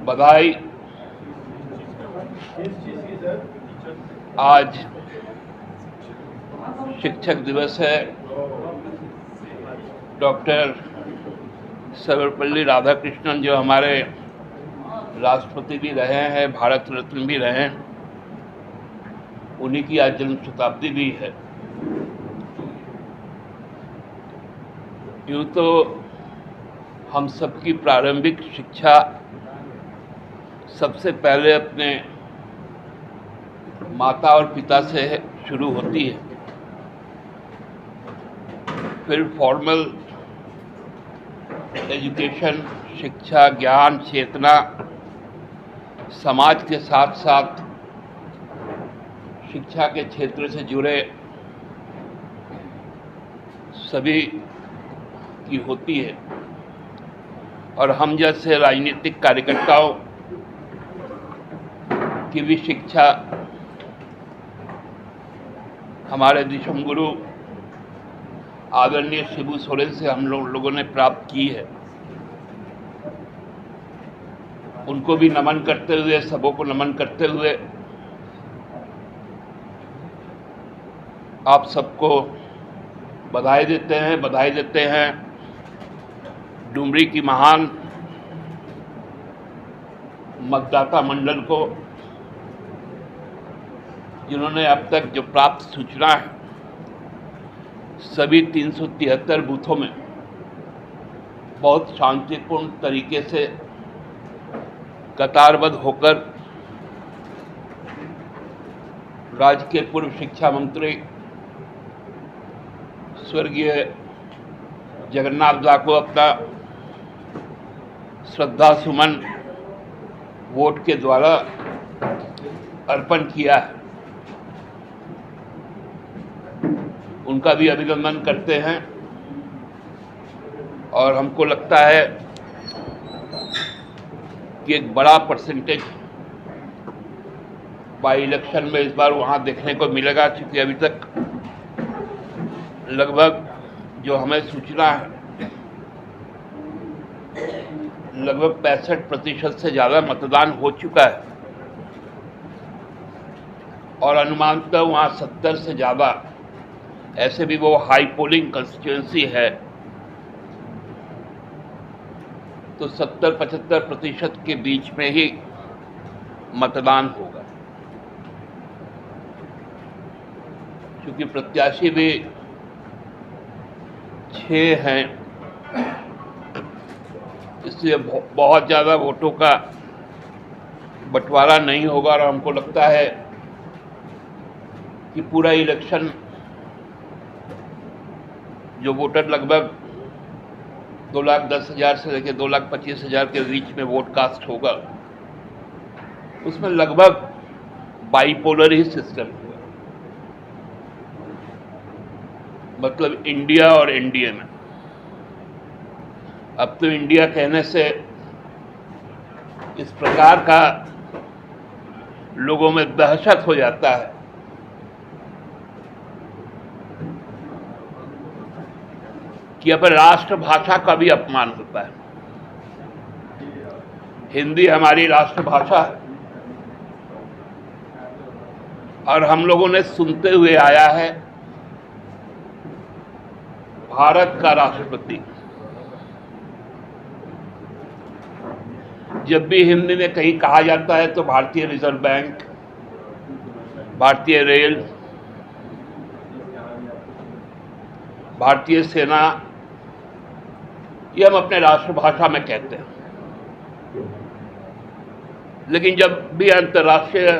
बधाई। आज शिक्षक दिवस है। डॉक्टर सर्वपल्ली राधाकृष्णन जो हमारे राष्ट्रपति भी रहे हैं, भारत रत्न भी रहे हैं, उन्हीं की आज जन्म शताब्दी भी है। यूँ तो हम सबकी प्रारंभिक शिक्षा सबसे पहले अपने माता और पिता से शुरू होती है, फिर फॉर्मल एजुकेशन, शिक्षा, ज्ञान, चेतना, समाज के साथ साथ शिक्षा के क्षेत्र से जुड़े सभी की होती है। और हम जैसे राजनीतिक कार्यकर्ताओं की भी शिक्षा हमारे दिशम गुरु आदरणीय शिबू सोरेन से हम लोगों ने प्राप्त की है। उनको भी नमन करते हुए, सबों को नमन करते हुए आप सबको बधाई देते हैं डुमरी की महान मतदाता मंडल को, जिन्होंने अब तक जो प्राप्त सूचना है सभी 373 बूथों में बहुत शांतिपूर्ण तरीके से कतारबद्ध होकर राज्य के पूर्व शिक्षा मंत्री स्वर्गीय जगन्नाथ दा को अपना श्रद्धा सुमन वोट के द्वारा अर्पण किया है। उनका भी अभिनंदन करते हैं और हमको लगता है कि एक बड़ा परसेंटेज बाई इलेक्शन में इस बार वहाँ देखने को मिलेगा, क्योंकि अभी तक लगभग जो हमें सूचना है लगभग 65% से ज़्यादा मतदान हो चुका है और अनुमानतः वहाँ 70 से ज़्यादा, ऐसे भी वो हाई पोलिंग कंस्टिट्यूएंसी है, तो 70-75% के बीच में ही मतदान होगा। क्योंकि प्रत्याशी भी 6 हैं, इसलिए बहुत ज़्यादा वोटों का बंटवारा नहीं होगा और हमको लगता है कि पूरा इलेक्शन जो वोटर लगभग 2,10,000 से लेकर 2,25,000 के बीच में वोट कास्ट होगा, उसमें लगभग बाइपोलर ही सिस्टम होगा, मतलब इंडिया और एनडीए में। अब तो इंडिया कहने से इस प्रकार का लोगों में दहशत हो जाता है कि अब राष्ट्रभाषा का भी अपमान होता है। हिंदी हमारी राष्ट्रभाषा है और हम लोगों ने सुनते हुए आया है भारत का राष्ट्रपति जब भी हिंदी में कहीं कहा जाता है तो भारतीय रिजर्व बैंक, भारतीय रेल, भारतीय सेना, ये हम अपने राष्ट्रभाषा में कहते हैं। लेकिन जब भी अंतर्राष्ट्रीय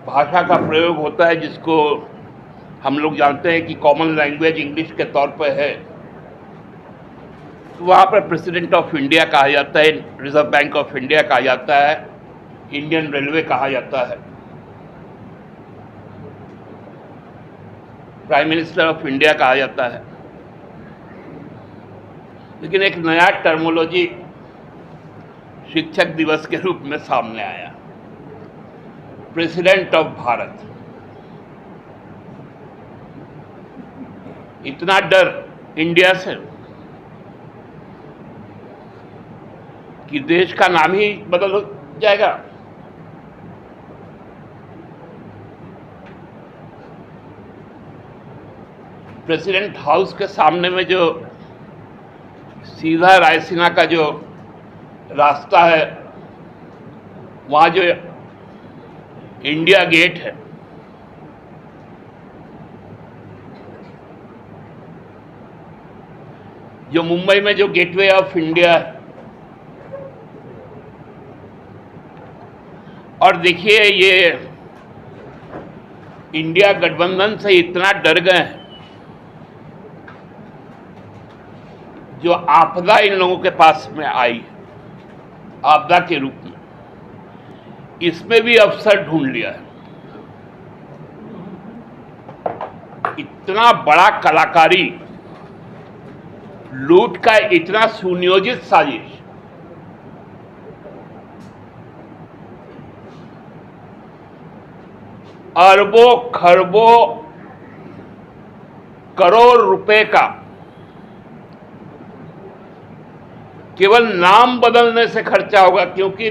भाषा का प्रयोग होता है, जिसको हम लोग जानते हैं कि कॉमन लैंग्वेज इंग्लिश के तौर पर है, तो वहाँ पर प्रेसिडेंट ऑफ इंडिया कहा जाता है, रिजर्व बैंक ऑफ इंडिया कहा जाता है, इंडियन रेलवे कहा जाता है, प्राइम मिनिस्टर ऑफ इंडिया कहा जाता है। लेकिन एक नया टर्मोलॉजी शिक्षक दिवस के रूप में सामने आया, प्रेसिडेंट ऑफ भारत। इतना डर इंडिया से कि देश का नाम ही बदल जाएगा। प्रेसिडेंट हाउस के सामने में जो सीधा रायसीना का जो रास्ता है, वहां जो इंडिया गेट है, जो मुंबई में जो गेटवे ऑफ इंडिया है, और देखिए ये इंडिया गठबंधन से इतना डर गए हैं, जो आपदा इन लोगों के पास में आई, आपदा के रूप में, इसमें भी अवसर ढूंढ लिया है। इतना बड़ा कलाकारी, लूट का इतना सुनियोजित साजिश, अरबों खरबों करोड़ रुपए का केवल नाम बदलने से खर्चा होगा, क्योंकि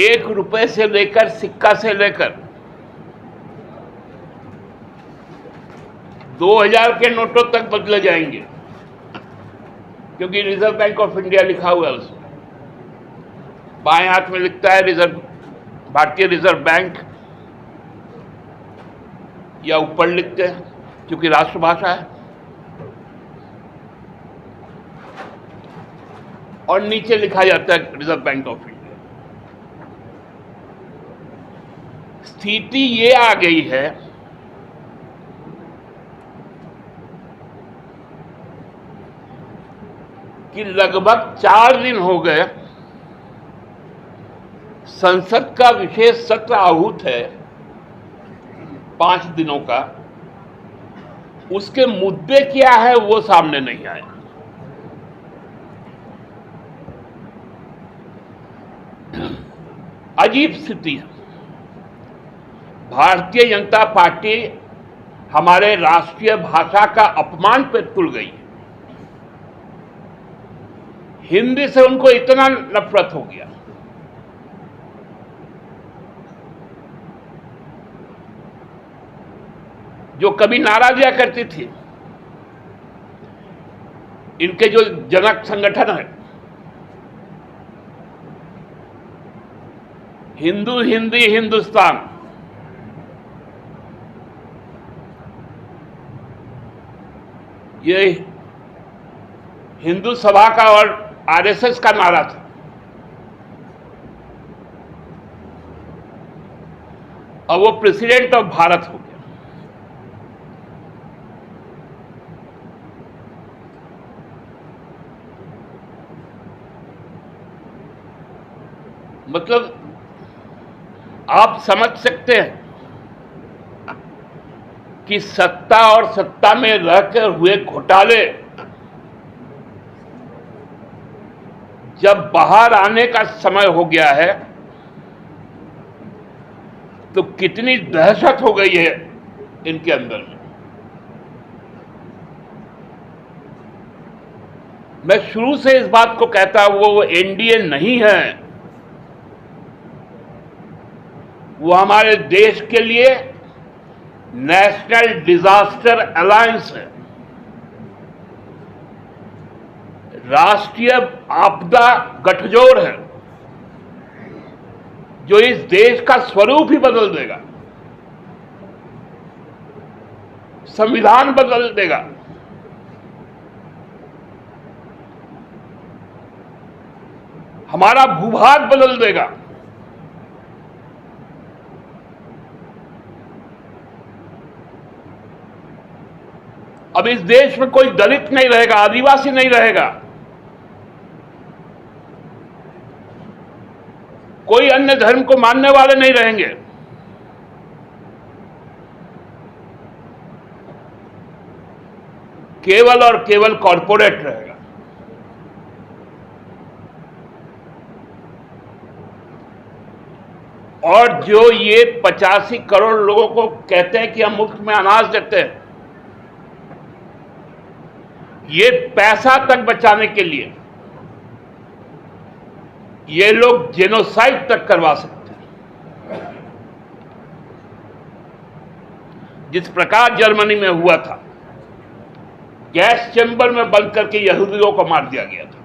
1 रुपए से लेकर, सिक्का से लेकर 2000 के नोटों तक बदले जाएंगे, क्योंकि रिजर्व बैंक ऑफ इंडिया लिखा हुआ है उसमें। बाएं हाथ में लिखता है रिजर्व, भारतीय रिजर्व बैंक, या ऊपर लिखते हैं क्योंकि राष्ट्रभाषा है, और नीचे लिखा जाता है रिजर्व बैंक ऑफ इंडिया। स्थिति ये आ गई है कि लगभग 4 दिन हो गए, संसद का विशेष सत्र आहूत है 5 दिनों का, उसके मुद्दे क्या है वो सामने नहीं आए। अजीब स्थिति है। भारतीय जनता पार्टी हमारे राष्ट्रीय भाषा का अपमान पे तुल गई है। हिंदी से उनको इतना नफरत हो गया, जो कभी नारा दिया करती थी, इनके जो जनक संगठन है, हिंदू हिंदी हिंदुस्तान, ये हिंदू सभा का और आरएसएस का नारा था। अब वो प्रेसिडेंट ऑफ भारत हो गया। मतलब आप समझ सकते हैं कि सत्ता और सत्ता में रहकर हुए घोटाले जब बाहर आने का समय हो गया है, तो कितनी दहशत हो गई है इनके अंदर में। मैं शुरू से इस बात को कहता हूं, वो एनडीए नहीं है, वो हमारे देश के लिए नेशनल डिजास्टर अलायंस है, राष्ट्रीय आपदा गठजोड़ है, जो इस देश का स्वरूप ही बदल देगा, संविधान बदल देगा। हमारा भूभाग बदल देगा। अब इस देश में कोई दलित नहीं रहेगा, आदिवासी नहीं रहेगा, कोई अन्य धर्म को मानने वाले नहीं रहेंगे। केवल और केवल कॉरपोरेट रहेगा। और जो ये 85 करोड़ लोगों को कहते हैं कि हम मुफ्त में अनाज देते हैं, ये पैसा तक बचाने के लिए ये लोग जेनोसाइड तक करवा सकते हैं। जिस प्रकार जर्मनी में हुआ था, गैस चैम्बर में बंद करके यहूदियों को मार दिया गया था।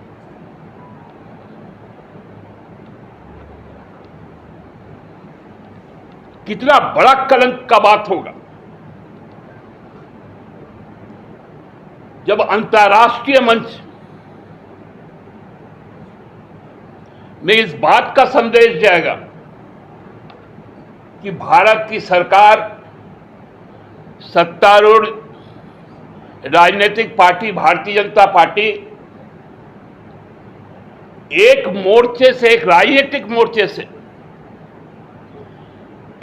कितना बड़ा कलंक का बात होगा जब अंतर्राष्ट्रीय मंच में इस बात का संदेश जाएगा कि भारत की सरकार, सत्तारूढ़ राजनीतिक पार्टी भारतीय जनता पार्टी एक मोर्चे से, एक राजनीतिक मोर्चे से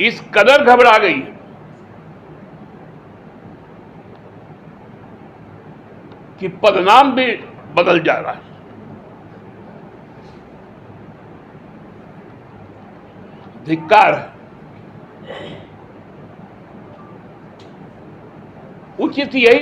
इस कदर घबरा गई कि पदनाम भी बदल जा रहा है। धिक्कार है। उचित यही